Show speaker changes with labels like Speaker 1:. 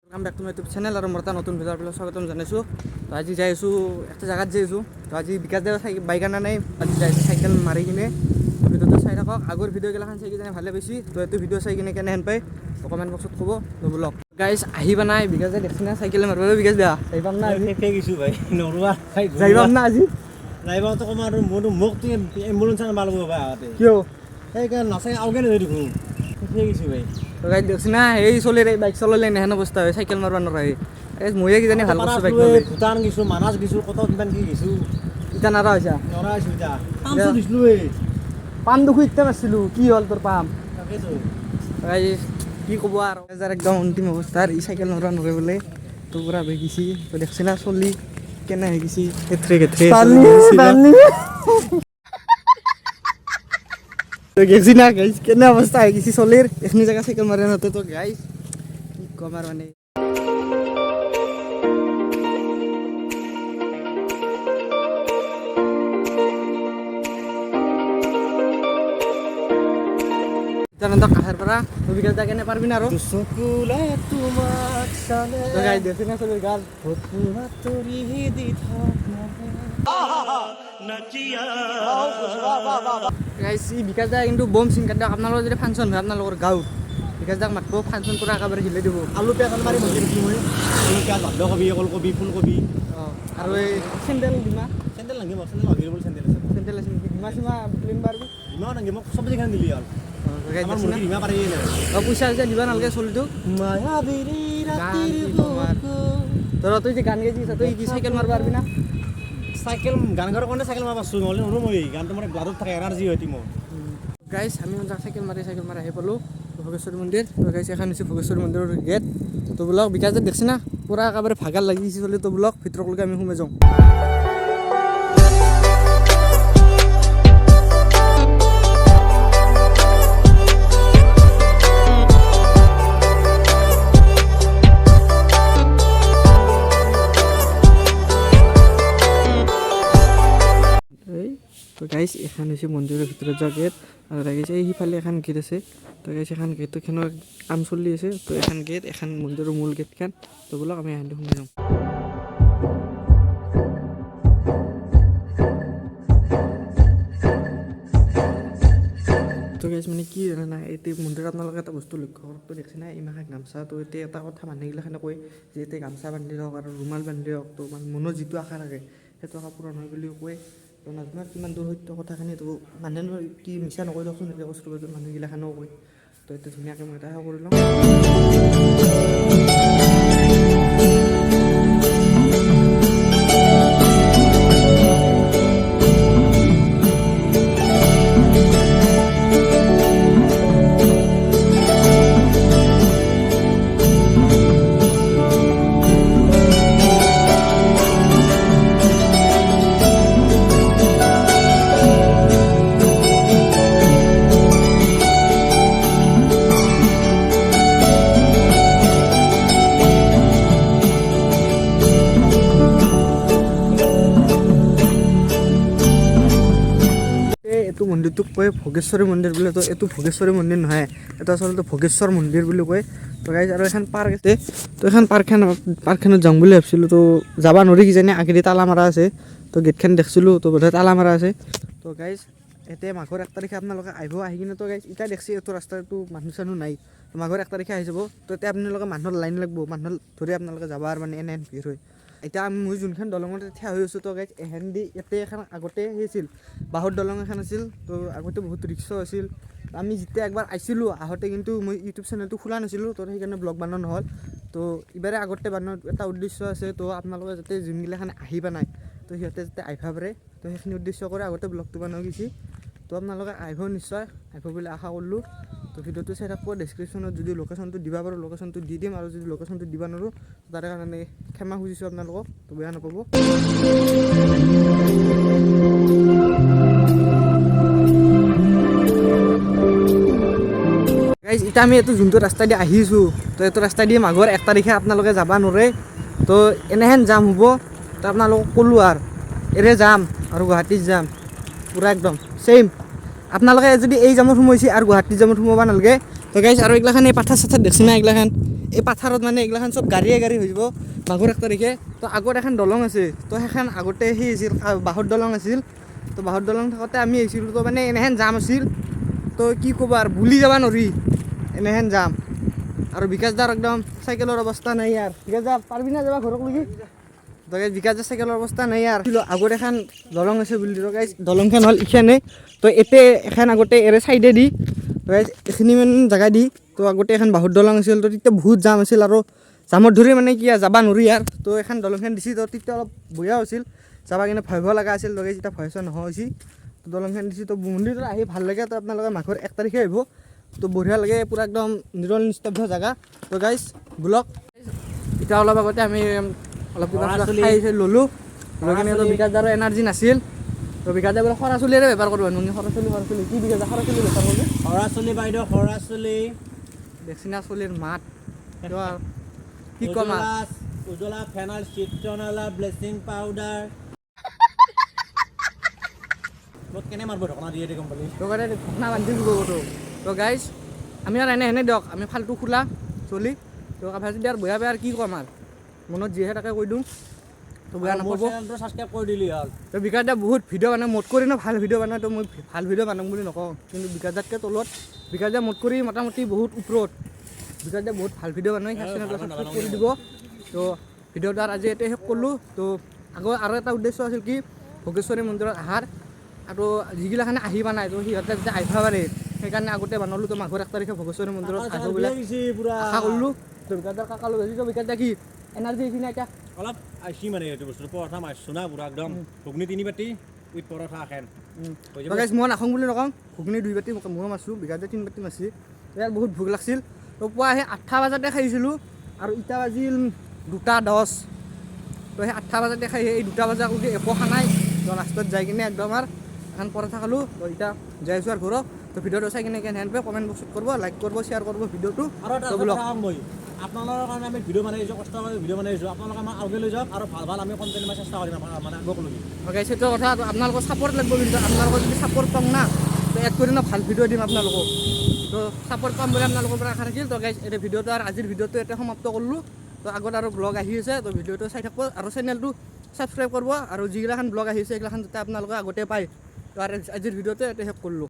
Speaker 1: Welcome back to my YouTube channel और मोर এটা নতুন ভিডিওৰ পৰা স্বাগতম জনাইছোঁ। তো আজি যাই আছোঁ একটা জায়গাত যাই আছোঁ। তো আজি বিকাশ দা বাইক আনা নাই, আজি যাই চাইকেল মাৰি কিনে ভিডিঅ'টো চাই থাকক। আগৰ ভিডিঅ'গিলাখান চাই কিনে ভালে পাইছি। তো এইটো ভিডিঅ' চাই কিনে কেনেহেন পায় কমেণ্ট বক্সত ক'ব। তো ব্লগ গাইজ আহিবা নাই, বিকাশ দা দেখছি না চাইকেল মাৰিব বিকাশ দা যাইবাম না আজি
Speaker 2: গৈছোঁ ভাই নৰুৱা
Speaker 1: যাইবাম না আজি
Speaker 2: যাইবাতো কম আৰু মোক এম্বুলেঞ্চ আনিব লাগিব ভাই আগতে
Speaker 1: কিয়
Speaker 2: সেইকাৰণে নাচাই আউগে নধৰি দেখোঁ গৈছোঁ ভাই।
Speaker 1: তো গাইজ দেখছি না এই চলিৰে বাইক চলালে নেহেন অৱস্থা হয়, চাইকেল মাৰিব নোৱাৰে। এই ময়ে কিজানি ভাল কৰিছোঁ বাইক মাৰি।
Speaker 2: ভূটান গৈছোঁ, মানাছ গৈছোঁ, কত কিমান কি গৈছোঁ,
Speaker 1: ইটা নাৰা হৈছা
Speaker 2: নৰা হৈছোঁ এতিয়া পামচো দিছিলোঁ এই
Speaker 1: পাম দুখো ইত্যা মাৰিছিলোঁ। কি হ'ল তোৰ পাম?
Speaker 2: তাকেতো
Speaker 1: গাইজ কি ক'ব আৰু যাৰ একদম অন্তিম অৱস্থাৰ ই চাইকেল নৰা নৰে বোলে। তো পুৰা হৈ গৈছি। তো দেখছি না চলি কেনে হৈ গৈছি খেত্ৰে খেত্ৰে তো গেছি না গাইজ কেনে অৱস্থা হৈ গৈছি চলিৰ এইখিনি জেগা চাইকেল মাৰে নতে। তো গাইজ কি ক'ম আৰু মানে কাষৰ পৰা বিকাশ দা কেনে পাৰিবি না আৰু
Speaker 2: চকুলে তোমাক চালে
Speaker 1: তো গাইজ দেখছি না চলিৰ গাল
Speaker 2: তৰি দি
Speaker 1: গাইজ ই বিকাশ দা কিন্তু বম চিন কাটি দিয়ক। আপোনালোকৰ যদি ফাংচন হয় আপোনালোকৰ গাঁৱত বিকাশ দাক মাতিব, ফাংচন পৰা একেবাৰে হিলাই দিব।
Speaker 2: আলু পিয়াজ মাৰি বহি দিছোঁ মই পিয়াজ বান্ধকবি ওলকবি ফুলকবি
Speaker 1: অঁ আৰু এই চেণ্ডেল ডিমা
Speaker 2: চেণ্ডেল লাগিব চেণ্ডেল লাগিব চেণ্ডেল আছে
Speaker 1: চেণ্ডেল আছে নেকি? ডিমা চিমা ফিল্ম পাৰবি।
Speaker 2: ইমান নাগে মোক চব্জি খান দিলি আৰু আমাৰ মুৰ্গী ডিমা পাৰি নাই
Speaker 1: পইচা যে দিবা নালাগে চলিটোক।
Speaker 2: মায়াবিনী ৰাতিৰ
Speaker 1: তোৰ তই যে গান গাইছিস তই কি চাইকেল মাৰিব পাৰিবি না?
Speaker 2: চাইকেল গান গাৰ কাৰণে চাইকেল মাৰিব পাৰছোঁ নহ'লে নৰো মই গানটো মানে ব্লাডত থাকে এনাৰ্জি হয় মোৰ।
Speaker 1: গাইজ আমি চাইকেল মাৰি আহি পালোঁ ভোগেশ্বৰী মন্দিৰ। তো গাইজ এখন হৈছে ভোগেশ্বৰী মন্দিৰৰ গেট। তো বোলক বিকাশ যে দেখছি না পূৰা একেবাৰে ভাগাৰ লাগি গৈছে চলি। তো বোলক ভিতৰলৈকে আমি সোমাই যাওঁ। তো গাইজ এখন হৈছে মন্দিৰৰ ভিতৰত যোৱা গেট আৰু লাগিছে সিফালে এখন গেট আছে। তো গাইজ এখন গেটখনৰ কাম চলি আছে। তো এখন গেট এখন মন্দিৰৰ মূল গেটখন। তো বোলক আমি এখন সোমাই যাওঁ। তো গাইজ মানে কি জানে না, এতিয়া মন্দিৰত আপোনালোকে এটা বস্তু লক্ষ্য কৰক। তো দেখছি না ইমানে গামচা। তো এতিয়া এটা কথা মানুহগিলাখনে কয় যে এতিয়া গামচা বান্ধি হওক আৰু ৰুমাল বান্ধি হওক তো মনৰ যিটো আশা থাকে সেইটো আশা পূৰণ হয় বুলিও কয়। তো নাজানো কিমান দূৰ সত্য কথাখিনি। তো মানুহে কি মিছা নকয় দিয়কচোন, এতিয়া বস্তু মানুহগিলাখনেও কয়। তো এতিয়া ধুনীয়াকৈ মই এটা কৰি লওঁ। এইটো মন্দিৰটোক কয় ভোগেশ্বৰী মন্দিৰ বুলি। তো এইটো ভোগেশ্বৰী মন্দিৰ নহয়, এইটো আচলতে ভোগেশ্বৰ মন্দিৰ বুলি কয়। তো গাইজ আৰু এখন পাৰ্ক আছে। তো এখন পাৰ্কখনত যাম বুলি ভাবিছিলোঁ। তো যাব নোৱাৰি কিজানি আগেদি তালা মাৰা আছে। তো গেটখন দেখিছিলোঁ তো বোধহয় তালা মাৰা আছে। তো গাইজ এতিয়া মাঘৰ 1 তাৰিখে আপোনালোকে আহিব। আহি কিনে তো গাইজ এতিয়া দেখছি এইটো ৰাস্তাটো মানুহ চানুহ নাই। তো মাঘৰ 1 তাৰিখে আহি যাব। তো এতিয়া আপোনালোকে মানুহৰ লাইন লাগিব, মানুহ ধৰি আপোনালোকে যাব আৰু মানে এনে ভিৰ হয়। এতিয়া মই যোনখন দলঙত থিয় হৈ আছোঁ তো গাইজ এহেন দি ইয়াতে এখন আগতে সেই আছিল বাঁহৰ দলং এখন আছিল। তো আগতে বহুত ৰিক্সাও আছিল। আমি যেতিয়া একবাৰ আহিছিলোঁ আহোঁতে কিন্তু মই ইউটিউব চেনেলটো খোলা নাছিলোঁ। তো সেইকাৰণে ব্লগ বনোৱা নহ'ল। তো ইবাৰে আগতে বনোৱাৰ এটা উদ্দেশ্য আছে। তো আপোনালোকে যাতে যোনগিলাখানে আহিবা নাই তো সিহঁতে যাতে আহিব পাৰে। তো সেইখিনি উদ্দেশ্য কৰি আগতে ব্লগটো বনোৱা গৈছে। তো আপোনালোকে আহিব নিশ্চয়, আহিব বুলি আশা কৰিলোঁ। তো ভিডিঅ'টো চাই থাকব। ডেছক্ৰিপশ্যনত যদি লোকেশ্যনটো দিব পাৰোঁ লোকেশ্যনটো দি দিম, আৰু যদি লোকেশ্যনটো দিব নোৱাৰোঁ তাৰে কাৰণে ক্ষমা খুজিছোঁ আপোনালোকক। তো বেয়া নাপাব। গাইজ এতিয়া আমি এইটো যোনটো ৰাস্তা দি আহিছোঁ তো এইটো ৰাস্তা দি মাঘৰ 1 তাৰিখে আপোনালোকে যাব নোৱাৰে। তো এনেহেন জাম হ'ব। তো আপোনালোকক ক'লোঁ আৰু এৰে যাম আৰু গুৱাহাটীত যাম পূৰা একদম ছেইম। আপোনালোকে যদি এই জামত সোমাইছে আৰু গুৱাহাটীত জামত সোমাব নালাগে। তো গাইজ আৰু এইগিলাখান এই পাথাৰ চাথাৰ দেখছি না এইগিলাখান এই পাথাৰত মানে এইগিলাখান চব গাড়ীয়ে গাড়ী হৈ যাব মাঘৰ 1 তাৰিখে। তো আগত এখন দলং আছে, তো সেইখন আগতে সেই আছিল বাঁহৰ দলং আছিল। তো বাঁহৰ দলং থাকোঁতে আমি আহিছিলোঁ, তো মানে এনেহেন জাম আছিল, তো কি ক'বা আৰু বুলি যাব নোৱাৰি এনেহেন যাম। আৰু বিকাশ দাৰ একদম চাইকেলৰ অৱস্থা নাই আৰু। বিকাশ দা পাৰিবি না যাবা ঘৰক লাগি? তো বিকাশ দাৰ চাইকেলৰ অৱস্থা নাই আৰু। আগত এখন দলং আছে বুলি তো গাইজ দলংখন হ'ল ইখানে। তো এতে এখন আগতে এৰে চাইডে দি তো গাইজ এইখিনি মান জেগা দি তো আগতে এখন বাঁহৰ দলং আছিল। তো তেতিয়া বহুত জাম আছিল আৰু জামত ধৰি মানে কি আৰু যাবা নোৱাৰি আৰু। তো এখন দলংখন দিছি, তো তেতিয়া অলপ বঢ়িয়া হৈছিল যাবা কিনে ভয় ভয় লগা আছিল। তো গাইজ এতিয়া ভয় চয় নোহোৱা হৈছে। তো দলংখন দিছি, তো মন্দিৰত আহি ভাল লাগে। তো আপোনালোকে মাঘৰ 1 তাৰিখে আহিব, তো বঢ়িয়া লাগে, পূৰা একদম নিৰল নিস্তব্ধ জেগা। তো গাইজ ব্লগ এতিয়া অলপ আগতে আমি অলপ কিবা খাই ল'লোঁ, লৈ কিনে তো বিকাশ দাৰো এনাৰ্জি নাছিল। তো বিকাশ দা বোলে সৰা চুলিৰে বেপাৰ কৰিব, সৰা চুলি কি বিকাশ দা সৰা চুলি বেপাৰ কৰিব?
Speaker 2: সৰা চুলি বাইদেউ, সৰা চুলি
Speaker 1: দেখছি না চুলিৰ মাত তো আৰু কি ক'ম আৰু।
Speaker 2: উজলা ফেনাইল, চিত্ৰনলা, ব্লিচিং পাউডাৰ। মোক কেনে মাৰিব ঢকনা দিয়ে গম পালি?
Speaker 1: তো কাৰণে ঘটনা বান্ধি দিব তো। তো গাইজ আমি আৰু এনে দিয়ক, আমি ফাল্টু খোলা চলি। তো ভাজি দিয়া আৰু বেয়া বেয়া আৰু কি ক'ম আৰু, মনত যিহে তাকে কৈ দিওঁ। তো বেয়া নাপাব।
Speaker 2: ছাবস্ক্ৰাইব কৰি দিলি হ'ল।
Speaker 1: তো বিকাশ দা বহুত ভিডিঅ' বনায়, মোত কৰি ভাল ভিডিঅ' বনায়। তো মই ভাল ভিডিঅ' বনাম বুলি নকওঁ, কিন্তু বিকাশ দাতকৈ তলত। বিকাশ দা মোত কৰি মোটামুটি বহুত ওপৰত। বিকাশ দা বহুত ভাল ভিডিঅ' বনায়, সেই চেনেলটো ছাবস্ক্ৰাইব কৰি দিব। তো ভিডিঅ'টো আজি ইয়াতে শেষ কৰিলোঁ। তো আৰু এটা উদ্দেশ্য আছিল কি ভোগেশ্বৰী মন্দিৰত অহাৰ, আৰু যিগিলাখানে আহি পোৱা নাই তো সিহঁতে যেতিয়া আহিব পাৰে সেইকাৰণে আগতে বনালোঁ। তো মাঘৰ 1 তাৰিখে ভোগেশ্বৰী মন্দিৰত আহিব বোলে আশা কৰিলোঁ। তো বিকাশ দাৰ কাকা লৈ আহিছোঁ। তো বিকাশ দা কি এনাৰ্জি আহিছে না এতিয়া?
Speaker 2: অলপ আহিছি মানে এইটো বস্তু পৰঠা মাৰিছোঁ না পুৰা একদম ঘুগনি 3 বাতি উইথ পৰঠা এখন।
Speaker 1: গাইজ মই নাখাওঁ বুলি নকওঁ, ঘুগনি 2 বাতি ময়ো মাৰিছোঁ, বিকাশ দাই 3 বাতি মাৰিছে। ইয়াৰ বহুত ভোক লাগিছিল। তো পুৱা সেই 8টা বজাতে খাইছিলোঁ, আৰু এতিয়া বাজিল 2:10। তো সেই 8টা বজাতে খাই এই 2টা বজাত একো খোৱা নাই। তো লাষ্টত যাই কিনে একদম আৰু এখন পৰঠা খালোঁ। তো এতিয়া যাই আছোঁ আৰু ঘৰত। তো ভিডিঅ'টো চাই কিনে কেনেহেন পায় কমেণ্ট বক্সত কৰিব, লাইক কৰিব, শ্বেয়াৰ কৰিব ভিডিঅ'টো।
Speaker 2: আৰু এটা কথা ক'ম মই, আপোনালোকৰ কাৰণে আমি ভিডিঅ' বনাই আছোঁ, কষ্ট কৰি ভিডিঅ' বনাই আছোঁ। আপোনালোকে আমাক আগুৱাই লৈ যাওক আৰু ভাল ভাল আমি কণ্টেণ্ট মই চেষ্টা কৰিম মানে আগক লগি।
Speaker 1: গাইজ সেইটো কথা, আপোনালোকৰ ছাপৰ্ট লাগিব। কিন্তু আপোনালোকৰ যদি ছাপৰ্ট পাওঁ না তো এক কৰি ভাল ভিডিঅ' দিম আপোনালোকক। তো ছাপৰ্ট পাম বুলি আপোনালোকৰ পৰা আশা থাকিল। তো গাইজ এতিয়া ভিডিঅ'টো আৰু আজিৰ ভিডিঅ'টো এতিয়া সমাপ্ত কৰিলোঁ। তো আগত আৰু ব্লগ আহি আছে, তো ভিডিঅ'টো চাই থাকিব আৰু চেনেলটো ছাবস্ক্ৰাইব কৰিব, আৰু যিগিলাখান ব্লগ আহিছে সেইগিলাখান যাতে আপোনালোকে আগতে পায়। তো আৰু আজিৰ ভিডিঅ'টো ইয়াতে শেষ কৰিলোঁ।